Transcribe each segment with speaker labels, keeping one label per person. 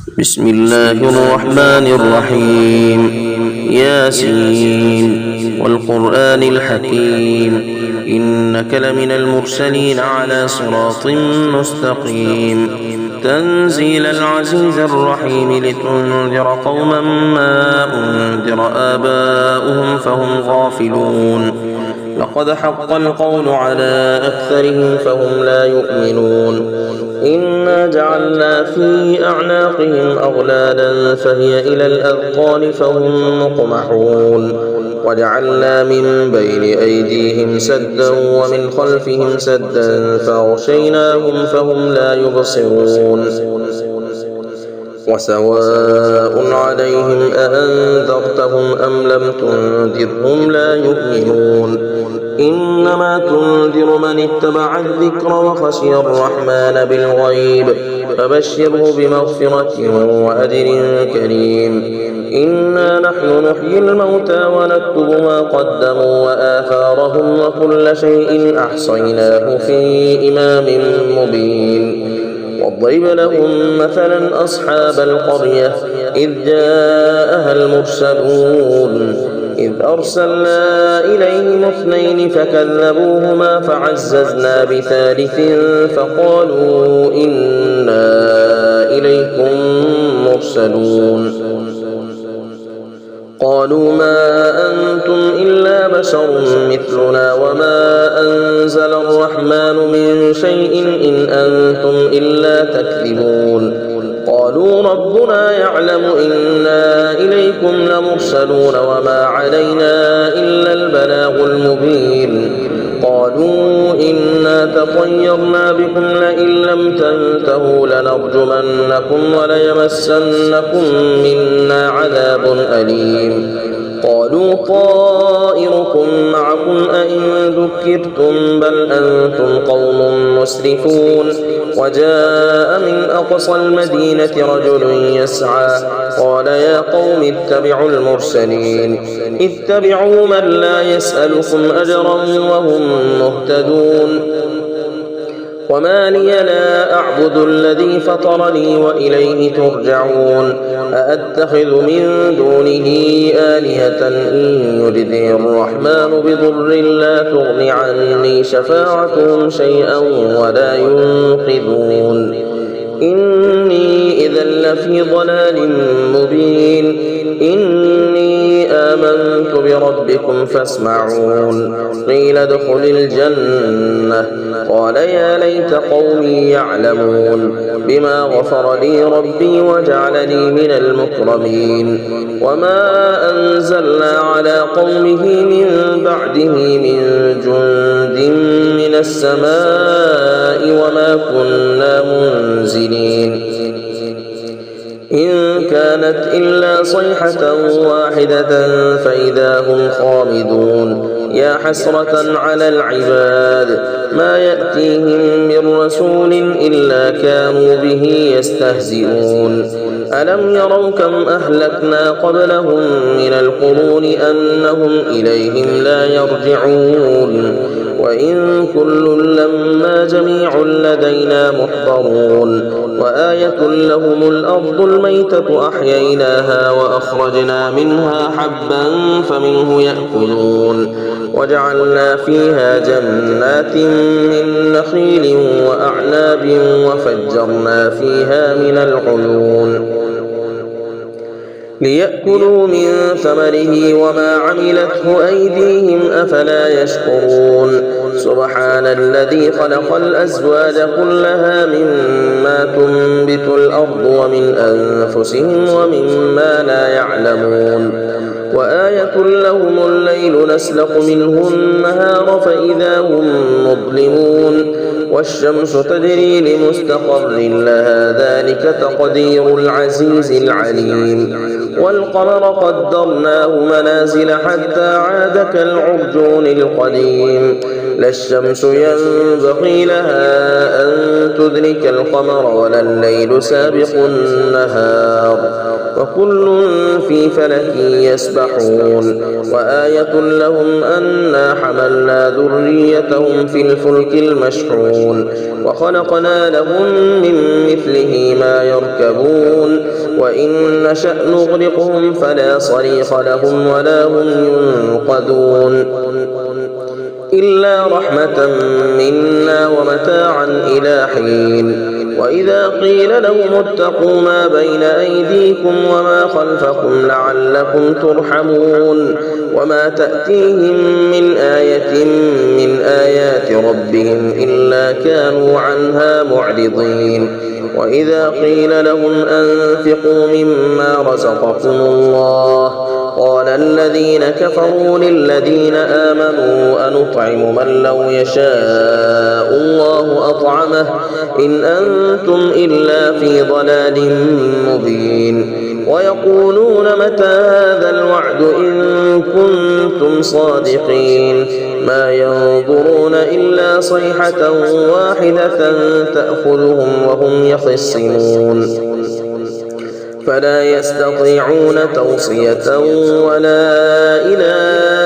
Speaker 1: بسم الله الرحمن الرحيم. ياسين والقرآن الحكيم إنك لمن المرسلين على صراط مستقيم. تنزيل العزيز الرحيم لتنذر قوما ما أنذر آباؤهم فهم غافلون. لقد حق القول على أكثرهم فهم لا يؤمنون. إنا جعلنا في أعناقهم أغلالا فهي إلى الأذقان فهم مقمحون. وجعلنا من بين أيديهم سدا ومن خلفهم سدا فأغشيناهم فهم لا يبصرون. وسواء عليهم أأنذرتهم أم لم تنذرهم لا يؤمنون. إنما تنذر من اتبع الذكر وخشي الرحمن بالغيب فبشره بمغفرة وأجر كريم. إنا نحن نحيي الموتى ونكتب ما قدموا وآثارهم وكل شيء أحصيناه في إمام مبين. واضرب لهم مثلا أصحاب القرية إذ جاءها المرسلون إذ أرسلنا إليهم اثنين فكذبوهما فعززنا بثالث فقالوا إنا إليكم مرسلون. قالوا ما أنتم إلا بشر مثلنا وما أنزل الرحمن من شيء إن أنتم إلا تكذبون. قالوا ربنا يعلم إنا إليكم لمرسلون وما علينا إلا البلاغ المبين. قالوا إنا تطيرنا بكم لئن لم تنتهوا لنرجمنكم وليمسنكم منا عذاب أليم. قالوا طائركم معكم أئن ذكرتم بل أنتم قوم مسرفون. وجاء من أقصى المدينة رجل يسعى قال يا قوم اتبعوا المرسلين اتبعوا من لا يسألكم أجرا وهم مهتدون. وما لي لا أعبد الذي فطرني وإليه ترجعون. أأتخذ من دونه آلهة إن يردني الرحمن بضر لا تغن عني شفاعتهم شيئا ولا ينقذون. إني إذا لفي ضلال مبين. إني آمنت بربكم فاسمعون. قيل ادخل الجنة قال يا ليت قومي يعلمون بما غفر لي ربي وجعلني من المكرمين. وما أنزلنا على قومه من بعده من جند من السماء وما كنا منزلين. إن كانت إلا صيحة واحدة فإذا هم خامدون. يا حسرة على العباد ما يأتيهم من رسول إلا كانوا به يستهزئون. ألم يروا كم أهلكنا قبلهم من القرون أنهم إليهم لا يرجعون. وإن كل لما جميع لدينا محضرون. وآية لهم الأرض الميتة أحييناها وأخرجنا منها حبا فمنه يأكلون. وجعلنا فيها جنات من نخيل وأعناب وفجرنا فيها من العيون ليأكلوا من ثمره وما عملته أيديهم أفلا يشكرون. سبحان الذي خلق الأزواج كلها مما تنبت الأرض ومن أنفسهم ومما لا يعلمون. وآية لهم الليل نسلخ منه النهار فإذا هم مظلمون. والشمس تجري لمستقر لها ذلك تقدير العزيز العليم. والقمر قدرناه منازل حتى عاد كالعرجون القديم لا الشمس ينبغي لها أن تدرك القمر ولا الليل سابق النهار وكل في فلك يسبحون وآية لهم أنا حملنا ذريتهم في الفلك المشحون وخلقنا لهم من مثله ما يركبون وإن نشأ نغرقهم فلا صريخ لهم ولا هم ينقذون إلا رحمة منا ومتاعا إلى حين وإذا قيل لهم اتقوا ما بين أيديكم وما خلفكم لعلكم ترحمون وما تأتيهم من آية من آيات ربهم إلا كانوا عنها معرضين وإذا قيل لهم أنفقوا مما رزقكم الله قال الذين كفروا للذين آمنوا أنطعم من لو يشاء الله أطعمه إن أنتم إلا في ضلال مبين ويقولون متى هذا الوعد إن كنتم صادقين ما ينظرون إلا صيحة واحدة تأخذهم وهم يخصمون فلا يستطيعون توصية ولا إلى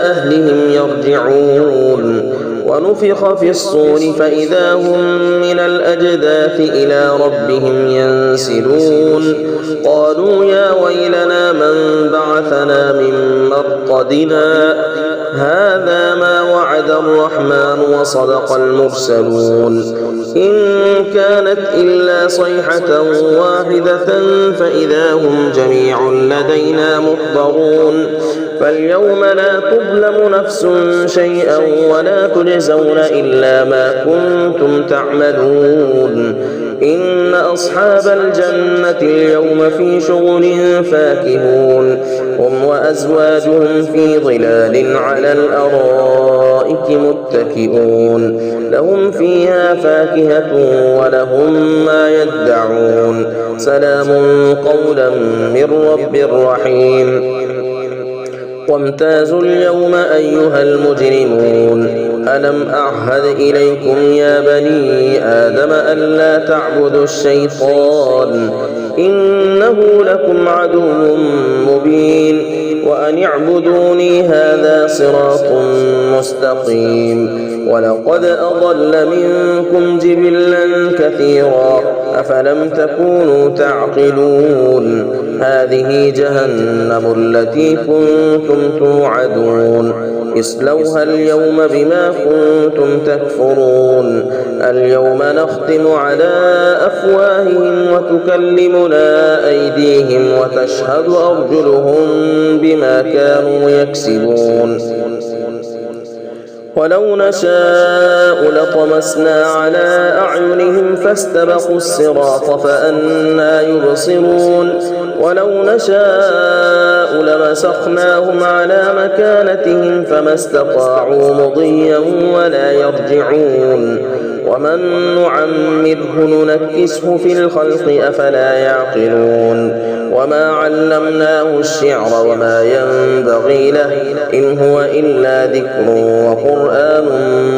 Speaker 1: أهلهم يرجعون ونفخ في الصور فإذا هم من الأجداث إلى ربهم ينسلون قالوا يا ويلنا من بعثنا من مرقدنا هذا ما وعد الرحمن وصدق المرسلون إن كانت إلا صيحة واحدة فإذا هم جميع لدينا محضرون فاليوم لا تظلم نفس شيئا ولا تجزون إلا ما كنتم تعملون إن أصحاب الجنة اليوم في شغل فاكهون هم وأزواجهم في ظلال على الأرائك متكئون لهم فيها فاكهة ولهم ما يدعون سلام قولا من رب رحيم وامتازوا اليوم أيها المجرمون ألم أعهد إليكم يا بني آدم ألا تعبدوا الشيطان إنه لكم عدو مبين وأن اعبدوني هذا صراط مستقيم ولقد أضل منكم جبلا كثيرا أفلم تكونوا تعقلون هذه جهنم التي كنتم توعدون اصلوها اليوم بما كنتم تكفرون اليوم نختم على أفواههم وتكلمنا أيديهم وتشهد أرجلهم بما كانوا يكسبون ولو نشاء لطمسنا على أعينهم فاستبقوا الصراط فأنى يبصرون ولو نشاء لمسخناهم على مكانتهم فما استطاعوا مضيا ولا يرجعون ومن نعمره ننكسه في الخلق أفلا يعقلون وما علمناه الشعر وما ينبغي له إن هو إلا ذكر وقرآن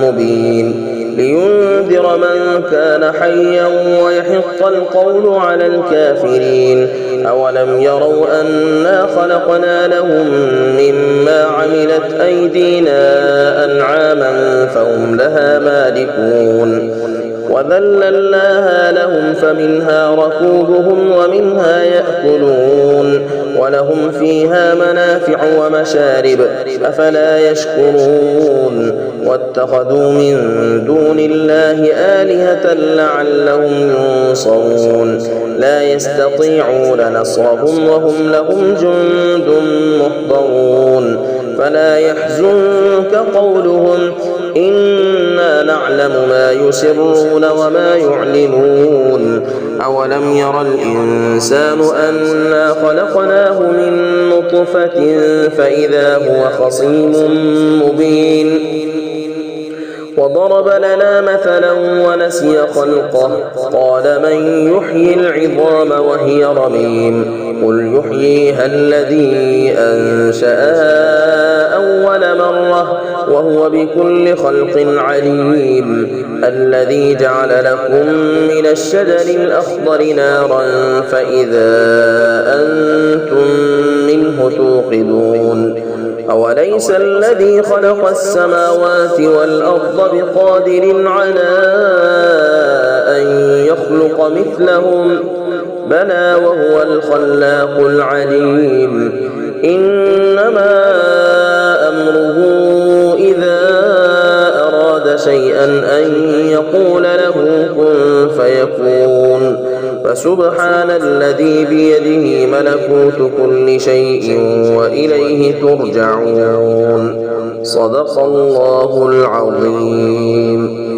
Speaker 1: مبين لينذر من كان حيا ويحق القول على الكافرين أولم يروا أنا خلقنا لهم مما عملت أيدينا أنعاما فهم لها مالكون وذللناها لهم فمنها ركوبهم ومنها يأكلون ولهم فيها منافع ومشارب أفلا يشكرون واتخذوا من دون الله آلهة لعلهم ينصرون لا يستطيعون نصرهم وهم لهم جند محضرون فلا يحزنك قولهم إنا نعلم ما يسرون وما يعلنون أولم ير الإنسان أنا خلقناه من نطفة فإذا هو خصيم مبين وضرب لنا مثلا ونسي خلقه قال من يحيي العظام وهي رميم قل يحييها الذي أنشأها أول مرة وهو بكل خلق عليم الذي جعل لكم من الشجر الأخضر نارا فإذا أنتم منه توقدون أوليس الذي خلق السماوات والأرض بقادر على أن يخلق مثلهم بلى وهو الخلاق العليم إنما أمره إذا أراد شيئا أن يقول له كن فيكون فسبحان الذي بيده ملكوت كل شيء وإليه ترجعون صدق الله العظيم.